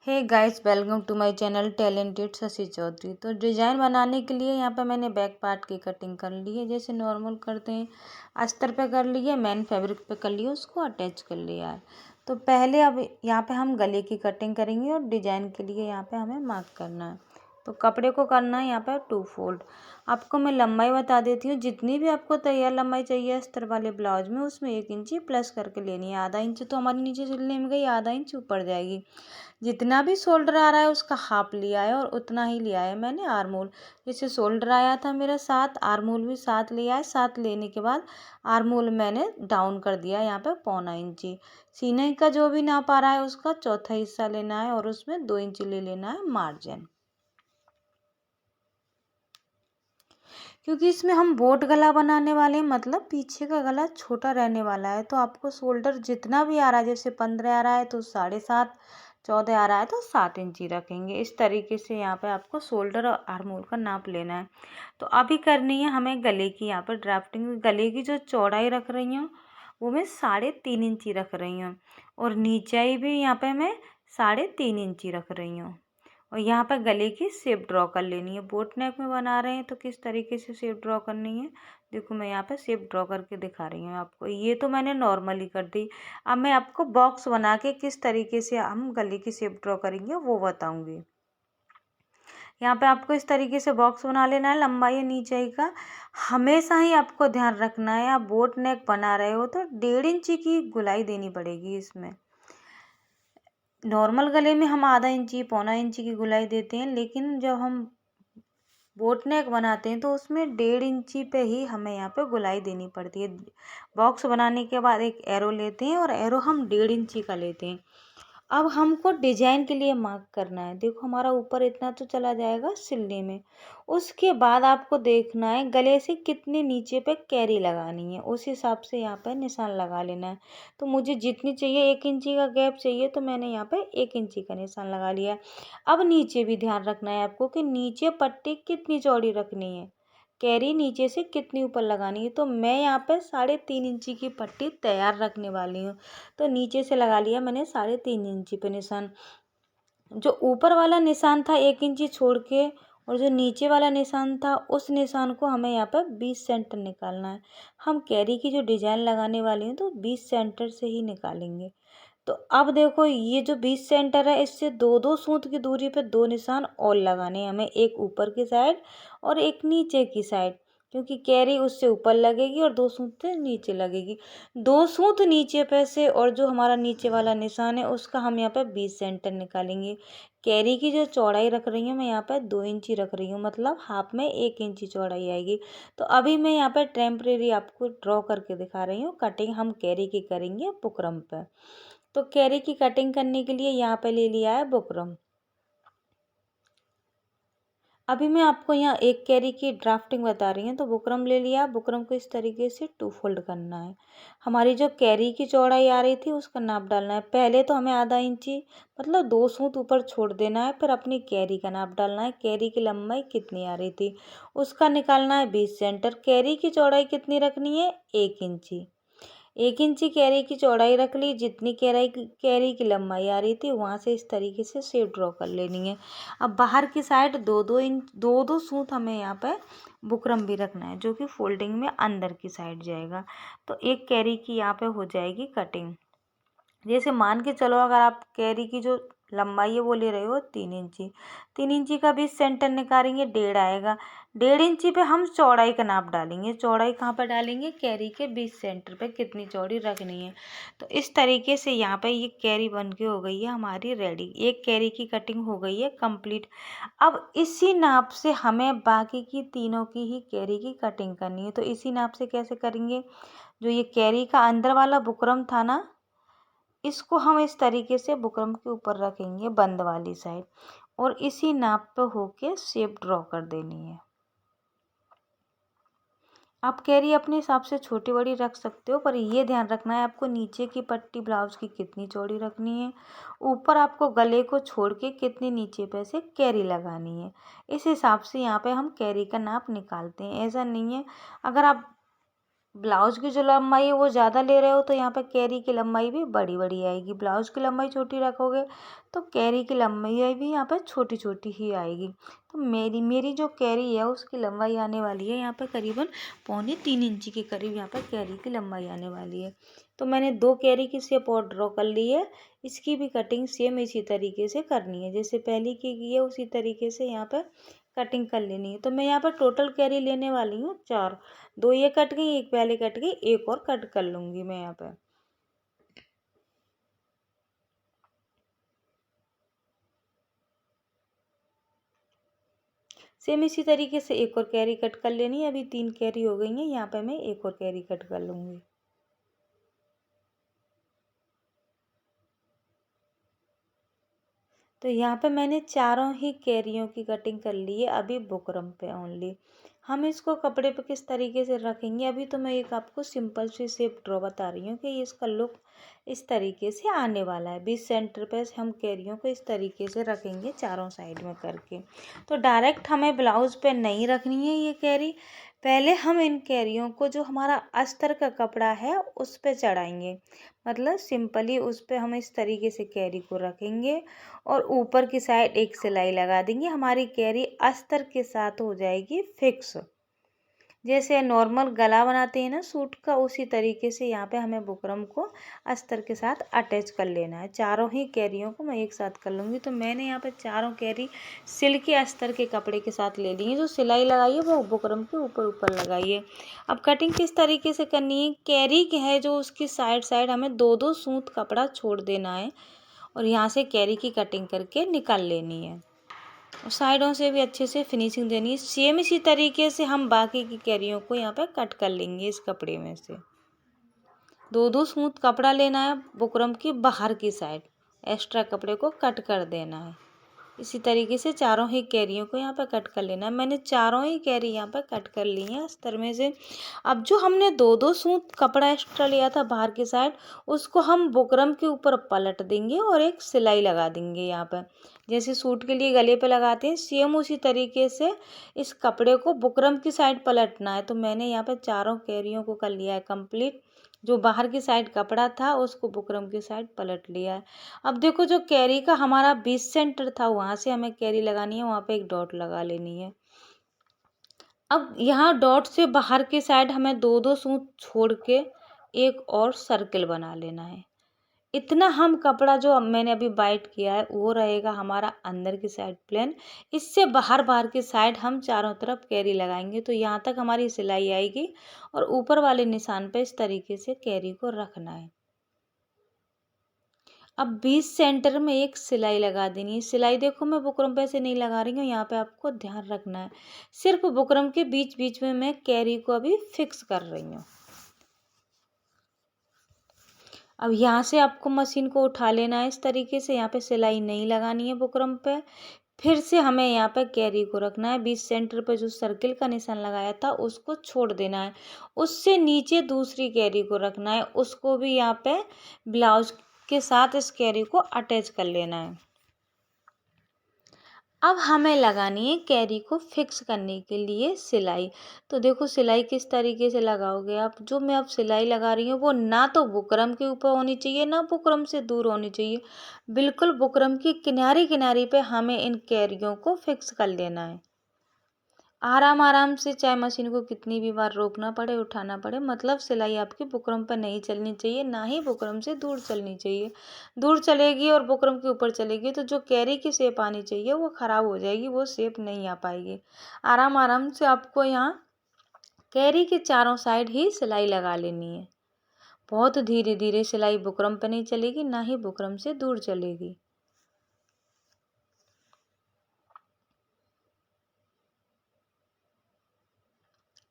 Hey guys, welcome to my channel talented Shashi Chaudhary. तो design बनाने के लिए यहाँ पे मैंने बैक पार्ट की कटिंग कर ली है। जैसे नॉर्मल करते हैं, अस्तर पे कर लिए, मेन फैब्रिक पे कर लिए, उसको अटैच कर लिया है। तो पहले अब यहाँ पे हम गले की कटिंग करेंगे और डिज़ाइन के लिए यहाँ पे हमें मार्क करना है। तो कपड़े को करना है यहाँ पे 2 फोल्ड। आपको मैं लंबाई बता देती हूँ। जितनी भी आपको तैयार लंबाई चाहिए अस्तर वाले ब्लाउज में, उसमें 1 इंची प्लस करके लेनी है। आधा इंच तो हमारी नीचे सिलने में गई, आधा इंच ऊपर जाएगी। जितना भी शोल्डर आ रहा है उसका हाफ लिया है और उतना ही लिया है मैंने आर्मोल। जैसे शोल्डर आया था मेरा 7, आर्मोल भी 7 लिया है। 7 लेने के बाद आर्मोल मैंने डाउन कर दिया यहाँ पे 1.25 इंची। सीने का जो भी नाप आ रहा है उसका चौथा हिस्सा लेना है और उसमें 2 इंची ले लेना है मार्जिन। क्योंकि इसमें हम बोट गला बनाने वाले हैं, मतलब पीछे का गला छोटा रहने वाला है। तो आपको शोल्डर जितना भी आ रहा है, जैसे 15 आ रहा है तो 7.5, 14 आ रहा है तो 7 इंची रखेंगे। इस तरीके से यहाँ पे आपको शोल्डर और आर्मोल का नाप लेना है। तो अभी करनी है हमें गले की यहाँ पर ड्राफ्टिंग। गले की जो चौड़ाई रख रही हूँ वो मैं 3.5 इंची रख रही हूँ और नीचाई भी यहाँ पे मैं 3.5 इंची रख रही हूँ। और यहाँ पर गले की शेप ड्रॉ कर लेनी है। बोट नेक में बना रहे हैं तो किस तरीके से शेप ड्रॉ करनी है, देखो मैं यहाँ पे शेप ड्रॉ करके दिखा रही हूँ आपको। ये तो मैंने नॉर्मली कर दी। अब मैं आपको बॉक्स बना के किस तरीके से हम गले की शेप ड्रॉ करेंगे वो बताऊँगी। यहाँ पे आपको इस तरीके से बॉक्स बना लेना है। लंबाई या नीचाई का हमेशा ही आपको ध्यान रखना है। आप बोट नेक बना रहे हो तो 1.5 इंची की गुलाई देनी पड़ेगी। इसमें नॉर्मल गले में हम आधा इंची 1.25 इंची की गुलाई देते हैं, लेकिन जब हम बोट नेक बनाते हैं तो उसमें 1.5 इंची पे ही हमें यहाँ पे गुलाई देनी पड़ती है। बॉक्स बनाने के बाद एक एरो लेते हैं और एरो हम 1.5 इंची का लेते हैं। अब हमको डिजाइन के लिए मार्क करना है। देखो हमारा ऊपर इतना तो चला जाएगा सिलने में। उसके बाद आपको देखना है गले से कितने नीचे पे कैरी लगानी है, उस हिसाब से यहाँ पे निशान लगा लेना है। तो मुझे जितनी चाहिए 1 इंची का गैप चाहिए तो मैंने यहाँ पे 1 इंची का निशान लगा लिया है। अब नीचे भी ध्यान रखना है आपको कि नीचे पट्टी कितनी चौड़ी रखनी है, कैरी नीचे से कितनी ऊपर लगानी है। तो मैं यहाँ पे 3.5 इंची की पट्टी तैयार रखने वाली हूँ। तो नीचे से लगा लिया मैंने 3.5 इंची पे निशान। जो ऊपर वाला निशान था 1 इंची छोड़ के, और जो नीचे वाला निशान था उस निशान को हमें यहाँ पर 20 सेंटर निकालना है। हम कैरी की जो डिजाइन लगाने वाली हूँ तो 20 सेंटर से ही निकालेंगे। तो अब देखो ये जो 20 सेंटर है, इससे 2-2 सूत की दूरी पे 2 निशान और लगाने हैं हमें, एक ऊपर की साइड और एक नीचे की साइड, क्योंकि कैरी उससे ऊपर लगेगी और 2 सूत से नीचे लगेगी। 2 सूत नीचे पे से और जो हमारा नीचे वाला निशान है उसका हम यहाँ पे 20 सेंटर निकालेंगे। कैरी की जो चौड़ाई रख रही हूँ मैं यहाँ पे 2 इंची रख रही हूँ, मतलब हाफ में 1 इंची चौड़ाई आएगी। तो अभी मैं यहाँ पे टेम्परेरी आपको ड्रॉ करके दिखा रही हूँ। कटिंग हम कैरी की करेंगे बुकरम पे। तो कैरी की कटिंग करने के लिए यहाँ पे ले लिया है बुकरम। अभी मैं आपको यहाँ एक कैरी की ड्राफ्टिंग बता रही हूँ। तो बुकरम ले लिया, बुकरम को इस तरीके से 2 फोल्ड करना है। हमारी जो कैरी की चौड़ाई आ रही थी उसका नाप डालना है। पहले तो हमें आधा इंची मतलब 2 सूत ऊपर छोड़ देना है, फिर अपनी कैरी का नाप डालना है। कैरी की लंबाई कितनी आ रही थी उसका निकालना है 20 सेंटर। कैरी की चौड़ाई कितनी रखनी है, 1 इंची। 1 इंची कैरी की चौड़ाई रख ली। जितनी कैरी की लंबाई आ रही थी वहाँ से इस तरीके से शेप ड्रॉ कर लेनी है। अब बाहर की साइड 2-2 सूत हमें यहाँ पे बुकरम भी रखना है, जो कि फोल्डिंग में अंदर की साइड जाएगा। तो एक कैरी की यहाँ पे हो जाएगी कटिंग। जैसे मान के चलो अगर आप कैरी की जो लंबाई है वो ले रहे हो 3 इंची, 3 इंची का भी सेंटर निकालेंगे, 1.5 आएगा। 1.5 इंची पे हम चौड़ाई का नाप डालेंगे। चौड़ाई कहाँ पर डालेंगे, कैरी के 20 सेंटर पे कितनी चौड़ी रखनी है। तो इस तरीके से यहाँ पे ये कैरी बन के हो गई है हमारी रेडी। एक कैरी की कटिंग हो गई है कंप्लीट। अब इसी नाप से हमें बाकी की तीनों की ही कैरी की कटिंग करनी है। तो इसी नाप से कैसे करेंगे, जो ये कैरी का अंदर वाला बुकरम था ना, इसको हम इस तरीके से बुकरम के ऊपर रखेंगे बंद वाली साइड, और इसी नाप पे होके शेप ड्रॉ कर देनी है। आप कैरी अपने हिसाब से छोटी बड़ी रख सकते हो, पर ये ध्यान रखना है आपको नीचे की पट्टी ब्लाउज की कितनी चौड़ी रखनी है, ऊपर आपको गले को छोड़ के कितनी नीचे पे से कैरी लगानी है। इस हिसाब से यहाँ पे हम कैरी का नाप निकालते हैं। ऐसा नहीं है अगर आप ब्लाउज की जो लंबाई है वो ज़्यादा ले रहे हो तो यहाँ पर कैरी की लंबाई भी बड़ी बड़ी आएगी। ब्लाउज की लंबाई छोटी रखोगे तो कैरी की लंबाई भी यहाँ पर छोटी छोटी ही आएगी। तो मेरी जो कैरी है उसकी लंबाई आने वाली है यहाँ पर करीबन 3.25 इंच के करीब यहाँ पर कैरी की लंबाई आने वाली है। तो मैंने 2 कैरी की शेप और ड्रॉ कर ली है। इसकी भी कटिंग सेम इसी तरीके से करनी है, जैसे पहले की है उसी तरीके से यहाँ पर कटिंग कर लेनी है। तो मैं यहाँ पर टोटल कैरी लेने वाली हूँ 4। 2 ये कट गई, एक पहले कट गई, एक और कट कर लूँगी मैं यहाँ पर। सेम इसी तरीके से एक और कैरी कट कर लेनी है। अभी 3 कैरी हो गई हैं, यहाँ पर मैं एक और कैरी कट कर लूँगी। तो यहाँ पे मैंने चारों ही कैरियों की कटिंग कर ली है। अभी बुकरम पे ओनली हम इसको कपड़े पे किस तरीके से रखेंगे। अभी तो मैं एक आपको सिंपल सी शेप ड्रॉ बता रही हूँ कि इसका लुक इस तरीके से आने वाला है। 20 सेंटर पे हम कैरियों को इस तरीके से रखेंगे चारों साइड में करके। तो डायरेक्ट हमें ब्लाउज पे नहीं रखनी है ये कैरी। पहले हम इन कैरियों को जो हमारा अस्तर का कपड़ा है उस पे चढ़ाएंगे, मतलब सिंपली उस पे हम इस तरीके से कैरी को रखेंगे और ऊपर की साइड एक सिलाई लगा देंगे। हमारी कैरी अस्तर के साथ हो जाएगी फिक्स। जैसे नॉर्मल गला बनाते हैं ना सूट का, उसी तरीके से यहाँ पे हमें बुकरम को अस्तर के साथ अटैच कर लेना है। चारों ही कैरियों को मैं एक साथ कर लूँगी। तो मैंने यहाँ पे चारों कैरी सिल्क अस्तर के कपड़े के साथ ले ली है। जो सिलाई लगाई है वो बुकरम के ऊपर ऊपर लगाई है। अब कटिंग किस तरीके से करनी है, कैरी है जो उसकी साइड साइड हमें 2-2 सूत कपड़ा छोड़ देना है और यहाँ से कैरी की कटिंग करके निकाल लेनी है। और साइडों से भी अच्छे से फिनिशिंग देनी है। सेम इसी तरीके से हम बाकी की कैरियों को यहाँ पे कट कर लेंगे। इस कपड़े में से 2-2 स्मूथ कपड़ा लेना है, बुकरम की बाहर की साइड एक्स्ट्रा कपड़े को कट कर देना है। इसी तरीके से चारों ही कैरियों को यहाँ पर कट कर लेना है। मैंने चारों ही कैरी यहाँ पर कट कर ली हैं अस्तर में से। अब जो हमने 2-2 सूत कपड़ा एक्स्ट्रा लिया था बाहर की साइड, उसको हम बुकरम के ऊपर पलट देंगे और एक सिलाई लगा देंगे यहाँ पर। जैसे सूट के लिए गले पे लगाते हैं सेम उसी तरीके से इस कपड़े को बुकरम की साइड पलटना है। तो मैंने यहाँ पर चारों कैरियों को कर लिया है कंप्लीट। जो बाहर की साइड कपड़ा था उसको बुकरम की साइड पलट लिया है। अब देखो जो कैरी का हमारा 20 सेंटर था वहाँ से हमें कैरी लगानी है, वहाँ पे एक डॉट लगा लेनी है। अब यहाँ डॉट से बाहर की साइड हमें 2-2 सूत छोड़ के एक और सर्किल बना लेना है। इतना हम कपड़ा जो मैंने अभी बाइट किया है वो रहेगा हमारा अंदर की साइड प्लेन। इससे बाहर बाहर की साइड हम चारों तरफ कैरी लगाएंगे। तो यहाँ तक हमारी सिलाई आएगी और ऊपर वाले निशान पे इस तरीके से कैरी को रखना है। अब 20 सेंटर में एक सिलाई लगा देनी है। सिलाई देखो मैं बुकरम पे से नहीं लगा रही हूँ, यहाँ पे आपको ध्यान रखना है। सिर्फ बुकरम के बीच बीच में मैं कैरी को अभी फिक्स कर रही हूँ। अब यहाँ से आपको मशीन को उठा लेना है इस तरीके से। यहाँ पे सिलाई नहीं लगानी है बुकरम पे। फिर से हमें यहाँ पे कैरी को रखना है। 20 सेंटर पे जो सर्किल का निशान लगाया था उसको छोड़ देना है। उससे नीचे दूसरी कैरी को रखना है, उसको भी यहाँ पे ब्लाउज के साथ इस कैरी को अटैच कर लेना है। अब हमें लगानी है कैरी को फिक्स करने के लिए सिलाई। तो देखो सिलाई किस तरीके से लगाओगे आप। जो मैं अब सिलाई लगा रही हूँ वो ना तो बुकरम के ऊपर होनी चाहिए ना बुकरम से दूर होनी चाहिए। बिल्कुल बुकरम की किनारी किनारी पे हमें इन कैरियों को फिक्स कर लेना है। आराम आराम से, चाहे मशीन को कितनी भी बार रोकना पड़े उठाना पड़े, मतलब सिलाई आपकी बुकरम पर नहीं चलनी चाहिए, ना ही बुकरम से दूर चलनी चाहिए। दूर चलेगी और बुकरम के ऊपर चलेगी तो जो कैरी की शेप आनी चाहिए वो ख़राब हो जाएगी, वो शेप नहीं आ पाएगी। आराम आराम से आपको यहाँ कैरी के चारों साइड ही सिलाई लगा लेनी है। बहुत धीरे धीरे सिलाई बुकरम पर नहीं चलेगी, ना ही बुकरम से दूर चलेगी।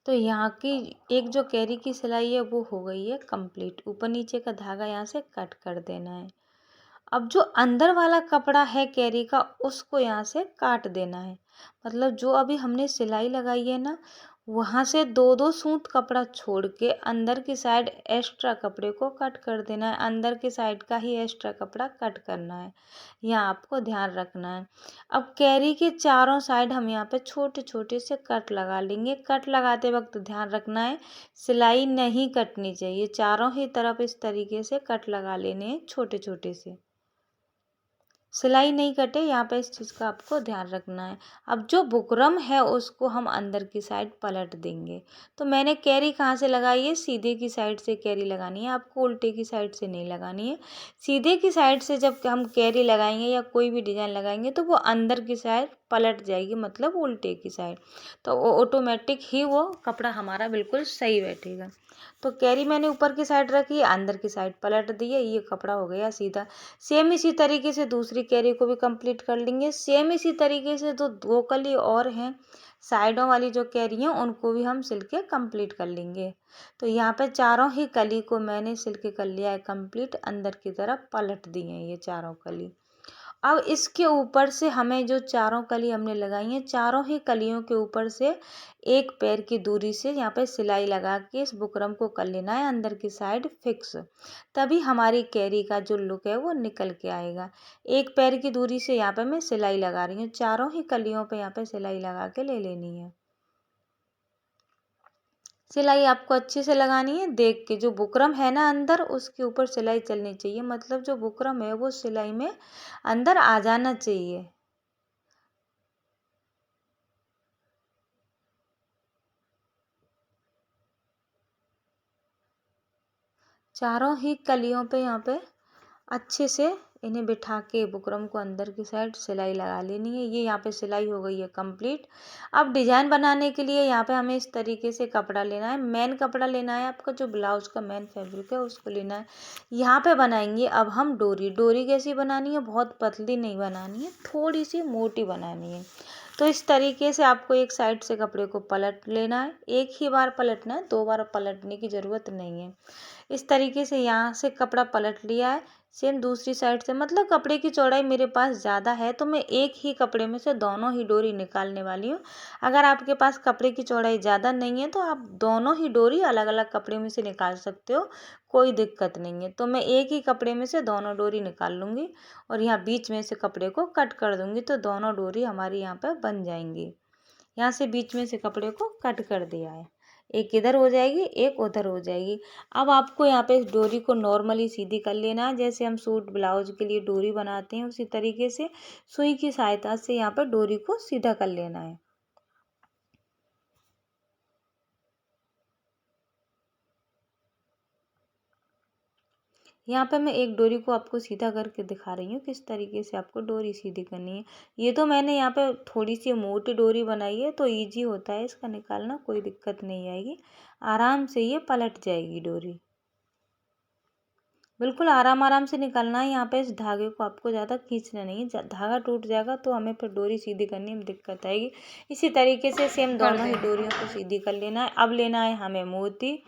तो यहाँ की एक जो कैरी की सिलाई है वो हो गई है कंप्लीट। ऊपर नीचे का धागा यहाँ से कट कर देना है। अब जो अंदर वाला कपड़ा है कैरी का उसको यहाँ से काट देना है। मतलब जो अभी हमने सिलाई लगाई है ना वहाँ से 2-2 सूत कपड़ा छोड़ के अंदर की साइड एक्स्ट्रा कपड़े को कट कर देना है, अंदर की साइड का ही एक्स्ट्रा कपड़ा कट करना है, यहाँ आपको ध्यान रखना है। अब कैरी के चारों साइड हम यहाँ पे छोटे छोटे से कट लगा लेंगे। कट लगाते वक्त ध्यान रखना है सिलाई नहीं कटनी चाहिए, चारों ही तरफ इस तरीके से कट लगा लेने हैं छोटे छोटे से, सिलाई नहीं कटे, यहाँ पे इस चीज़ का आपको ध्यान रखना है। अब जो बुकरम है उसको हम अंदर की साइड पलट देंगे। तो मैंने कैरी कहाँ से लगाई है, सीधे की साइड से कैरी लगानी है, आपको उल्टे की साइड से नहीं लगानी है। सीधे की साइड से जब हम कैरी लगाएंगे या कोई भी डिज़ाइन लगाएंगे तो वो अंदर की साइड पलट जाएगी, मतलब उल्टे की साइड, तो वो ऑटोमेटिक ही वो कपड़ा हमारा बिल्कुल सही बैठेगा। तो कैरी मैंने ऊपर की साइड रखी, अंदर की साइड पलट दी है, ये कपड़ा हो गया सीधा। सेम इसी तरीके से दूसरी कैरी को भी कंप्लीट कर लेंगे। सेम इसी तरीके से जो 2 कली और हैं साइडों वाली जो कैरी हैं उनको भी हम सिल के कंप्लीट कर लेंगे। तो यहाँ पे चारों ही कली को मैंने सिल के कर लिया है कंप्लीट, अंदर की तरफ पलट दी हैं ये चारों कली। अब इसके ऊपर से हमें जो चारों कली हमने लगाई हैं, चारों ही कलियों के ऊपर से एक पैर की दूरी से यहाँ पे सिलाई लगा के इस बुकरम को कर लेना है अंदर की साइड फिक्स, तभी हमारी कैरी का जो लुक है वो निकल के आएगा। एक पैर की दूरी से यहाँ पे मैं सिलाई लगा रही हूँ, चारों ही कलियों पे यहाँ पे सिलाई लगा के ले लेनी है। सिलाई आपको अच्छे से लगानी है, देख के जो बुकरम है ना अंदर उसके ऊपर सिलाई चलनी चाहिए, मतलब जो बुकरम है वो सिलाई में अंदर आ जाना चाहिए। चारों ही कलियों पे यहाँ पे अच्छे से इन्हें बिठा के बुकरम को अंदर की साइड सिलाई लगा लेनी है। ये यहाँ पे सिलाई हो गई है कंप्लीट। अब डिजाइन बनाने के लिए यहाँ पे हमें इस तरीके से कपड़ा लेना है, मेन कपड़ा लेना है, आपका जो ब्लाउज का मेन फैब्रिक है उसको लेना है। यहाँ पे बनाएंगे अब हम डोरी। डोरी कैसी बनानी है, बहुत पतली नहीं बनानी है, थोड़ी सी मोटी बनानी है। तो इस तरीके से आपको एक साइड से कपड़े को पलट लेना है, एक ही बार पलटना है, 2 बार पलटने की ज़रूरत नहीं है। इस तरीके से यहाँ से कपड़ा पलट लिया है, सेम दूसरी साइड से, मतलब कपड़े की चौड़ाई मेरे पास ज़्यादा है तो मैं एक ही कपड़े में से दोनों ही डोरी निकालने वाली हूँ। अगर आपके पास कपड़े की चौड़ाई ज़्यादा नहीं है तो आप दोनों ही डोरी अलग अलग कपड़े में से निकाल सकते हो, कोई दिक्कत नहीं है। तो मैं एक ही कपड़े में से दोनों डोरी निकाल लूँगी और यहाँ बीच में से कपड़े को कट कर दूँगी, तो दोनों डोरी हमारी यहाँ पर बन जाएंगी। यहाँ से बीच में से कपड़े को कट कर दिया है, एक इधर हो जाएगी एक उधर हो जाएगी। अब आपको यहाँ पे इस डोरी को नॉर्मली सीधी कर लेना है, जैसे हम सूट ब्लाउज के लिए डोरी बनाते हैं उसी तरीके से सुई की सहायता से यहाँ पर डोरी को सीधा कर लेना है। यहाँ पे मैं एक डोरी को आपको सीधा करके दिखा रही हूँ किस तरीके से आपको डोरी सीधी करनी है। ये तो मैंने यहाँ पे थोड़ी सी मोटी डोरी बनाई है तो इजी होता है इसका निकालना, कोई दिक्कत नहीं आएगी, आराम से ये पलट जाएगी डोरी। बिल्कुल आराम आराम से निकालना है, यहाँ पे इस धागे को आपको ज़्यादा खींचना नहीं है, धागा टूट जाएगा तो हमें फिर डोरी सीधी करने में दिक्कत आएगी। इसी तरीके से सेम दोनों ही डोरियों को सीधी कर लेना है। अब लेना है हमें मोती,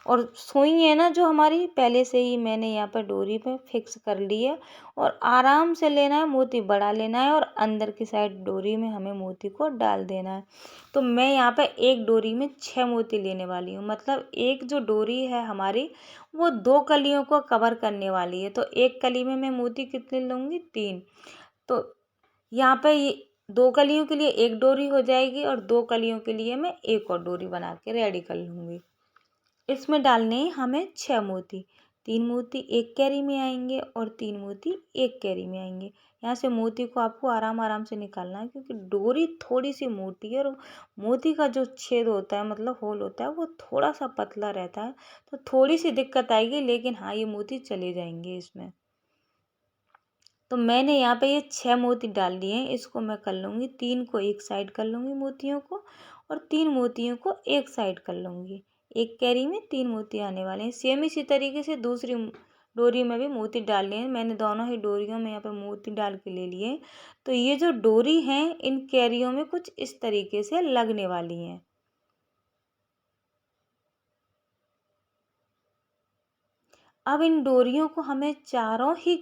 और सुई है ना जो हमारी पहले से ही मैंने यहाँ पर डोरी पे फिक्स कर ली है, और आराम से लेना है, मोती बढ़ा लेना है और अंदर की साइड डोरी में हमें मोती को डाल देना है। तो मैं यहाँ पे एक डोरी में 6 मोती लेने वाली हूँ, मतलब एक जो डोरी है हमारी वो 2 कलियों को कवर करने वाली है। तो एक कली में मैं मोती कितने लूँगी, 3। तो यहाँ पे ये 2 कलियों के लिए एक डोरी हो जाएगी और 2 कलियों के लिए मैं एक और डोरी बना के रेडी कर लूँगी। इसमें डालने हैं हमें 6 मोती, 3 मोती एक कैरी में आएंगे और 3 मोती एक कैरी में आएंगे। यहाँ से मोती को आपको आराम आराम से निकालना है, क्योंकि डोरी थोड़ी सी मोटी है और मोती का जो छेद होता है, मतलब होल होता है, वो थोड़ा सा पतला रहता है, तो थोड़ी सी दिक्कत आएगी, लेकिन हाँ ये मोती चले जाएंगे इसमें। तो मैंने यहाँ पे ये 6 मोती डाल दिए हैं, इसको मैं कर लूँगी, 3 को एक साइड कर लूँगी मोतियों को और 3 मोतियों को एक साइड कर लूँगी। एक कैरी में 3 मोती आने वाले हैं। सेम इसी तरीके से दूसरी डोरी में भी मोती डाल लिए हैं, मैंने दोनों ही डोरियों में यहाँ पे मोती डाल के ले लिए हैं। तो ये जो डोरी हैं इन कैरियों में कुछ इस तरीके से लगने वाली हैं। अब इन डोरियों को हमें चारों ही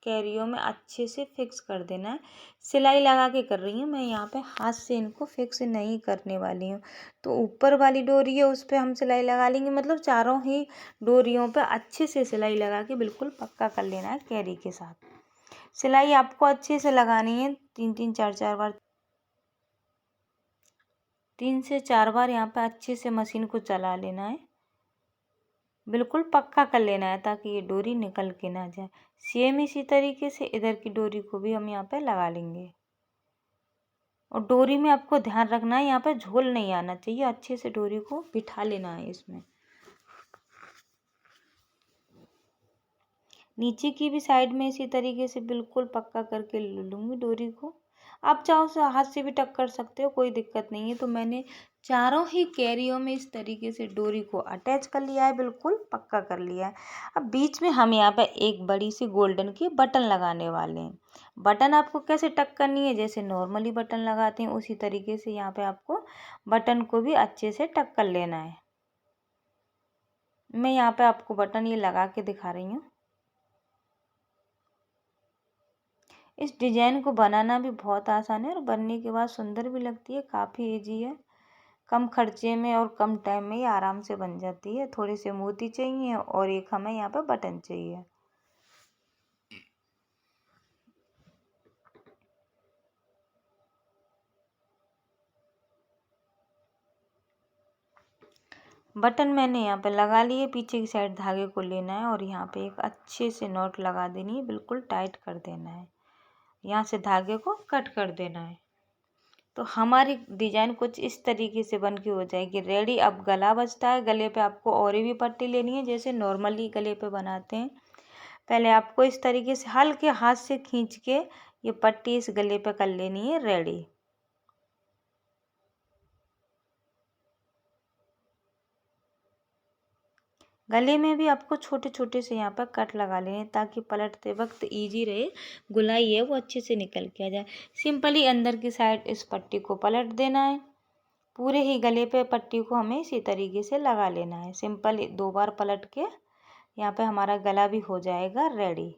कैरियों में अच्छे से फिक्स कर देना है। सिलाई लगा के कर रही हूँ मैं, यहाँ पे हाथ से इनको फिक्स नहीं करने वाली हूँ। तो ऊपर वाली डोरी है उस पर हम सिलाई लगा लेंगे, मतलब चारों ही डोरियों पे अच्छे से सिलाई लगा के बिल्कुल पक्का कर लेना है कैरी के साथ। सिलाई आपको अच्छे से लगानी है, 3 बार 3 से 4 बार यहाँ पे अच्छे से मशीन को चला लेना है, बिल्कुल पक्का कर लेना है ताकि ये डोरी निकल के ना जाए। सेम इसी तरीके से इधर की डोरी को भी हम यहाँ पे लगा लेंगे। और डोरी में आपको ध्यान रखना है, यहाँ पे झोल नहीं आना चाहिए, अच्छे से डोरी को बिठा लेना है इसमें। नीचे की भी साइड में इसी तरीके से बिल्कुल पक्का करके ले लूँगी डोरी को। आप चाहो तो हाथ से भी टक कर सकते हो, कोई दिक्कत नहीं है। तो मैंने चारों ही कैरियों में इस तरीके से डोरी को अटैच कर लिया है, बिल्कुल पक्का कर लिया है। अब बीच में हम यहाँ पे एक बड़ी सी गोल्डन की बटन लगाने वाले हैं। बटन आपको कैसे टक करनी है, जैसे नॉर्मली बटन लगाते हैं उसी तरीके से यहाँ पे आपको बटन को भी अच्छे से टक कर लेना है। मैं यहाँ पे आपको बटन ये लगा के दिखा रही हूँ। इस डिजाइन को बनाना भी बहुत आसान है और बनने के बाद सुंदर भी लगती है, काफ़ी इजी है। कम खर्चे में और कम टाइम में ही आराम से बन जाती है। थोड़े से मोती चाहिए और एक हमें यहाँ पर बटन चाहिए। बटन मैंने यहाँ पे लगा लिए, पीछे की साइड धागे को लेना है और यहाँ पे एक अच्छे से नॉट लगा देनी है, बिल्कुल टाइट कर देना है। यहाँ से धागे को कट कर देना है। तो हमारी डिजाइन कुछ इस तरीके से बन के हो जाएगी रेडी। अब गला बचता है, गले पे आपको और भी पट्टी लेनी है जैसे नॉर्मली गले पे बनाते हैं। पहले आपको इस तरीके से हल्के हाथ से खींच के ये पट्टी इस गले पे कर लेनी है रेडी। गले में भी आपको छोटे छोटे से यहाँ पर कट लगा लेने ताकि पलटते वक्त इजी रहे, गुलाई है वो अच्छे से निकल के आ जाए। सिंपली अंदर की साइड इस पट्टी को पलट देना है। पूरे ही गले पे पट्टी को हमें इसी तरीके से लगा लेना है। सिंपल 2 बार पलट के यहाँ पे हमारा गला भी हो जाएगा रेडी।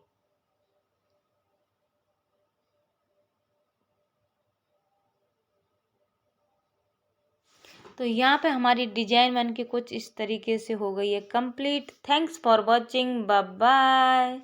तो यहाँ पे हमारी डिजाइन बन के कुछ इस तरीके से हो गई है complete. Thanks for watching, bye bye.